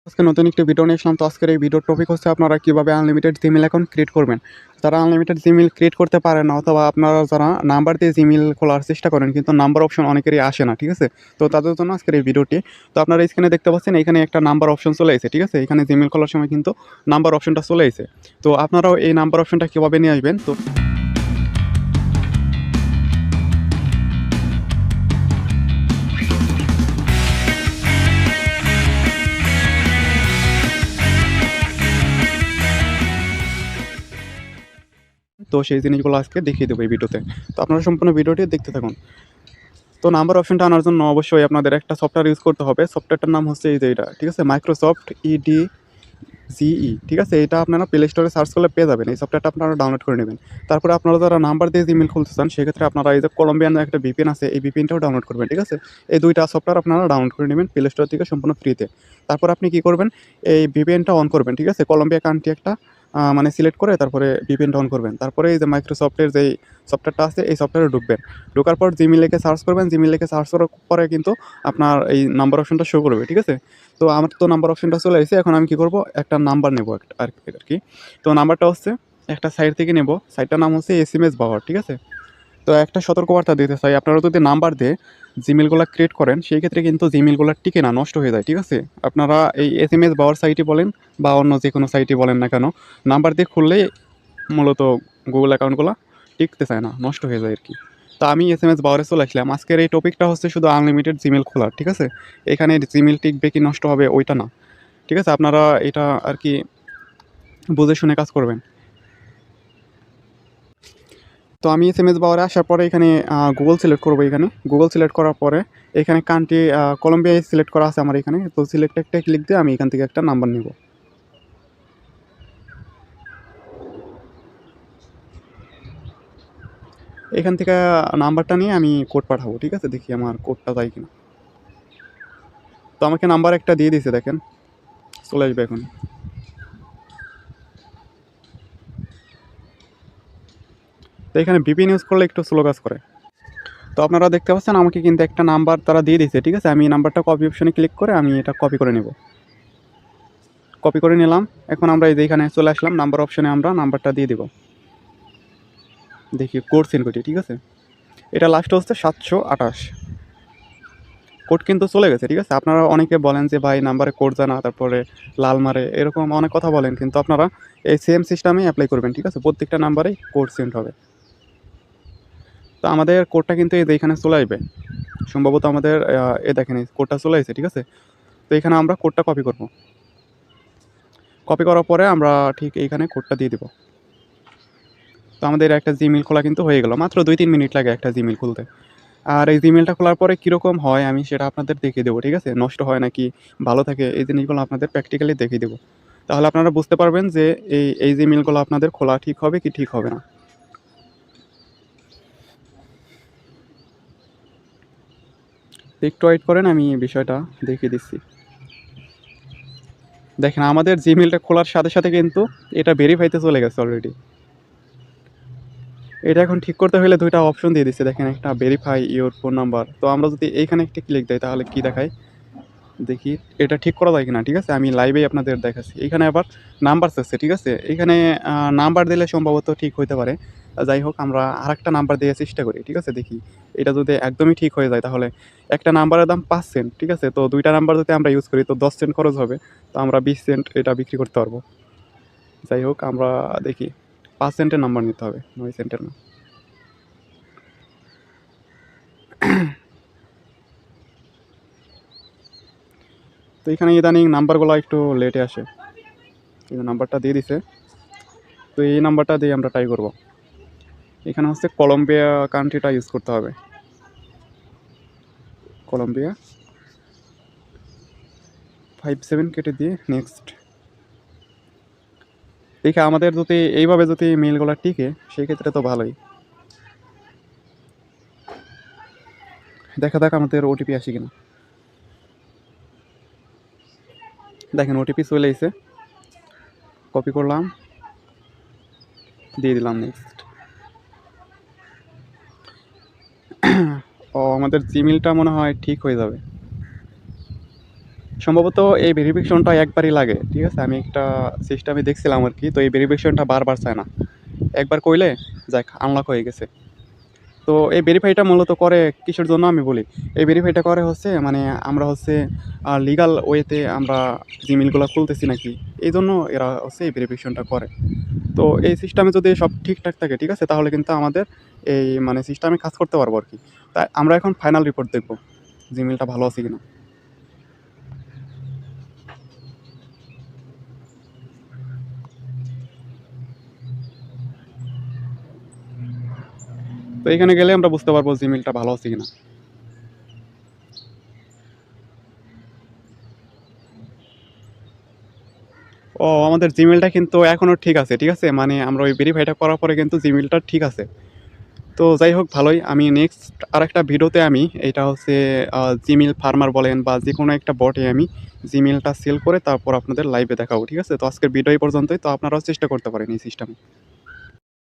আজকে নতুন একটি ভিডিও নিয়ে আসলাম। তো আজকের এই ভিডিওর টপিক হচ্ছে আপনারা কীভাবে আনলিমিটেড জিমেল অ্যাকাউন্ট ক্রিয়েট করবেন। যারা আনলিমিটেড জিমেল ক্রিয়েট করতে পারেন না, অথবা আপনারা যারা নাম্বার দিয়ে জিমেল খোলার চেষ্টা করেন কিন্তু নাম্বার অপশন অনেকেরই আসে না, ঠিক আছে? তো তাদের জন্য আজকের এই ভিডিওটি। তো আপনারা স্ক্রিনে দেখতে পাচ্ছেন এখানে একটা নাম্বার অপশন চলে এসেছে, ঠিক আছে? এখানে জিমেল খোলার সময় কিন্তু নাম্বার অপশনটা চলে এসেছে। তো আপনারাও এই নাম্বার অপশনটা কীভাবে নিয়ে আসবেন, তো সেই জিনিসগুলো আজকে দেখিয়ে দেবো এই ভিডিওতে। তো আপনারা সম্পূর্ণ ভিডিওটি দেখতে থাকুন। তো নাম্বার অপশনটা আনার জন্য অবশ্যই আপনাদের একটা সফটওয়্যার ইউজ করতে হবে। সফটওয়্যারটার নাম হচ্ছে এই যে এটা, ঠিক আছে? মাইক্রোসফট জিই, ঠিক আছে? এটা আপনারা প্লে স্টোরে সার্চ করলে পেয়ে যাবেন। এই সফটওয়্যারটা আপনারা ডাউনলোড করে নেবেন। তারপরে আপনারা যারা নাম্বার দিয়ে জিমেইল খুলতে চান সেক্ষেত্রে আপনারা এই যে কলম্বিয়ান একটা ভিপিএন আছে, এই ভিপিএনটাও ডাউনলোড করবেন, ঠিক আছে? এই ২টা সফটওয়্যার আপনারা ডাউনলোড করে নেবেন প্লে স্টোর থেকে সম্পূর্ণ ফ্রিতে। তারপর আপনি কি করবেন, এই ভিপিএনটা অন করবেন, ঠিক আছে? কলম্বিয়া কান্ট্রি একটা মানে সিলেক্ট করে তারপরে ভিপিএনটা অন করবেন। তারপরে এই যে মাইক্রোসফটের যেই সফটওয়্যারটা আছে এই সফটওয়্যারে ঢুকবেন। ঢোকার পর জিমেইল লিখে সার্চ করবেন। জিমেইল লিখে সার্চ করার পরে কিন্তু আপনার এই নাম্বার অপশনটা শো করবে, ঠিক আছে? তো আমার তো নাম্বার অপশনটা চলে এসেছে। এখন আমি কি করব, একটা নাম্বার নেব একটা আর কি। তো নাম্বারটা হচ্ছে একটা সাইট থেকে নেব। সাইটটার নাম হচ্ছে এসএমএস বাওয়ার, ঠিক আছে? তো একটা সতর্কবার্তা দিতে চাই, আপনারা যদি নাম্বার দিয়ে জিমেলগুলো ক্রিয়েট করেন সেই ক্ষেত্রে কিন্তু জিমেলগুলো টিকে না, নষ্ট হয়ে যায়, ঠিক আছে? আপনারা এই এসএমএস বাওয়ার সাইটই বলেন বা অন্য যে কোনো সাইটই বলেন না কেন, নাম্বার দিয়ে খুললেই মূলত গুগল অ্যাকাউন্টগুলো টিকতে চায় না, নষ্ট হয়ে যায় আর কি। তো আমি এসএমএস বাওয়ারে চলে আসলাম। আজকের এই টপিকটা হচ্ছে শুধু আনলিমিটেড জিমেল খোলার, ঠিক আছে? এখানে জিমেল টিকবে কি নষ্ট হবে ওইটা না, ঠিক আছে? আপনারা এটা আর কি বুঝে শুনে কাজ করবেন। তো আমি এসএমএস বাওয়ারে আসার পরে এখানে গুগল সিলেক্ট করবো। এখানে গুগল সিলেক্ট করার পরে এখানে কান্ট্রি কলম্বিয়া সিলেক্ট করা আছে আমার এখানে। তো সিলেক্ট একটা ক্লিক দিয়ে আমি এখান থেকে একটা নাম্বার নেব। এখান থেকে নাম্বারটা নিয়ে আমি কোড পাঠাবো, ঠিক আছে? দেখি আমার কোডটা যায় কিনা। তো আমাকে নাম্বার একটা দিয়ে দিয়েছে, দেখেন চলে আসবে এখন। তো এখানে ভিপিএন ইউজ করলে একটু স্লো কাজ করে। তো আপনারা দেখতে পাচ্ছেন আমাকে কিন্তু একটা নাম্বার তারা দিয়ে দিয়েছে, ঠিক আছে? আমি এই নাম্বারটা কপি অপশনে ক্লিক করে আমি এটা কপি করে নেব। কপি করে নিলাম। এখন আমরা এই যে এখানে চলে আসলাম, নাম্বার অপশনে আমরা নাম্বারটা দিয়ে দেব। দেখি কোড সেন্ড করি, ঠিক আছে? এটা লাস্ট হচ্ছে 728। কোড কিন্তু চলে গেছে, ঠিক আছে? আপনারা অনেকে বলেন যে ভাই নাম্বারে কোড জানা, তারপরে লাল মারে, এরকম অনেক কথা বলেন, কিন্তু আপনারা এই সেম সিস্টেমেই অ্যাপ্লাই করবেন, ঠিক আছে? প্রত্যেকটা নাম্বারেই কোড সেন্ড হবে। তো আমাদের কোডটা কিন্তু এই যে এখানে চলে আসবে সম্ভবত। আমাদের এ দেখেন এই কোডটা চলে আসছে, ঠিক আছে? তো এখানে আমরা কোডটা কপি করব। কপি করার পরে আমরা ঠিক এইখানে কোডটা দিয়ে দিব। তো আমাদের একটা জিমেইল খোলা কিন্তু হয়ে গেল। মাত্র ২-৩ মিনিট লাগে একটা জিমেইল খুলতে। আর এই জিমেইলটা খোলার পরে কীরকম হয় আমি সেটা আপনাদের দেখিয়ে দেবো, ঠিক আছে? নষ্ট হয় নাকি ভালো থাকে এই জিনিসগুলো আপনাদের প্র্যাকটিক্যালি দেখিয়ে দেবো। তাহলে আপনারা বুঝতে পারবেন যে এই জিমেইলগুলো আপনাদের খোলা ঠিক হবে কি ঠিক হবে না। একটু ওয়েট করেন, আমি বিষয়টা দেখিয়ে দিচ্ছি। দেখেন আমাদের জিমেইলটা খোলার সাথে সাথে কিন্তু এটা ভেরিফাইতে চলে গেছে অলরেডি। এটা এখন ঠিক করতে হলে ২টা অপশন দিয়ে দিচ্ছে, দেখেন একটা ভেরিফাই ইওর ফোন নাম্বার। তো আমরা যদি এইখানে একটা ক্লিক দেই তাহলে কি দেখায় দেখি এটা ঠিক করা যায় কিনা, ঠিক আছে? আমি লাইভেই আপনাদের দেখাচ্ছি। এখানে আবার নাম্বার চাচ্ছে, ঠিক আছে? এখানে নাম্বার দিলে সম্ভবত ঠিক হইতে পারে। যাই হোক আমরা আরেকটা নাম্বার দিয়ে চেষ্টা করি, ঠিক আছে? দেখি এটা যদি একদমই ঠিক হয়ে যায় তাহলে একটা নাম্বারের দাম ৫ সেন্ট, ঠিক আছে? তো ২টা নাম্বার যদি আমরা ইউজ করি তো ১০ সেন্ট খরচ হবে। তো আমরা ২০ সেন্ট এটা বিক্রি করতে পারবো। যাই হোক আমরা দেখি ৫ সেন্টের নাম্বার নিতে হবে, ৯ সেন্টের না। তো এখানে ইদানিং নাম্বারগুলো একটু লেটে আসে। এই নাম্বারটা দিয়ে দিছে। তো এই নাম্বারটা দিয়ে আমরা ট্রাই করব। এখানে হচ্ছে কলম্বিয়া কান্ট্রিটা ইউজ করতে হবে। কলম্বিয়া 57 কেটে দিয়ে নেক্সট। দেখি আমাদের যদি এইভাবে যদি মেইলগুলো টিকে সেই ক্ষেত্রে তো ভালোই। দেখা যাক আমাদের ওটিপি আসে কিনা। দেখেন ওটিপি চলে এসেছে, কপি করলাম, দিয়ে দিলাম নেক্সট। ও আমাদের জিমেলটা মনে হয় ঠিক হয়ে যাবে। সম্ভবত এই ভেরিফিকেশনটা একবারই লাগে, ঠিক আছে? আমি একটা সিস্টেমে দেখছিলাম আরকি। তো এই ভেরিফিকেশনটা বারবার চায় না। একবার কইলে যাক আনলক হয়ে গেছে। তো এই ভেরিফাইটা মূলত করে কিসের জন্য আমি বলি। এই ভেরিফাইটা করে হচ্ছে মানে আমরা হচ্ছে লিগাল ওয়েতে আমরা Gmail গুলা খুলতেছি নাকি, এইজন্য এরা হচ্ছে এই ভেরিফিকেশনটা করে। তো এই সিস্টেমে যদি সব ঠিকঠাক থাকে, ঠিক আছে? তাহলে কিন্তু আমাদের এই মানে সিস্টেমে কাজ করতে পারবো আরকি। তাই আমরা এখন ফাইনাল রিপোর্ট দেখব। Gmailটা ভালো আছে কিনা। তো এখানে গেলে আমরা বুঝতে পারবো Gmailটা ভালো আছে কিনা। ও আমাদের Gmailটা কিন্তু এখনো ঠিক আছে, ঠিক আছে? মানে আমরা ওই ভেরিফাইটা করার পরে কিন্তু Gmailটা ঠিক আছে। তো যাই হোক ভালোই। আমি নেক্সট আরেকটা ভিডিওতে আমি এইটা হচ্ছে Gmail ফার্মার বলেন বা যেকোনো একটা বটে আমি Gmailটা সেল করে তারপর আপনাদের লাইভে দেখাবো, ঠিক আছে? তো আজকের ভিডিও এই পর্যন্তই। তো আপনারাও চেষ্টা করতে পারেন এই সিস্টেমে।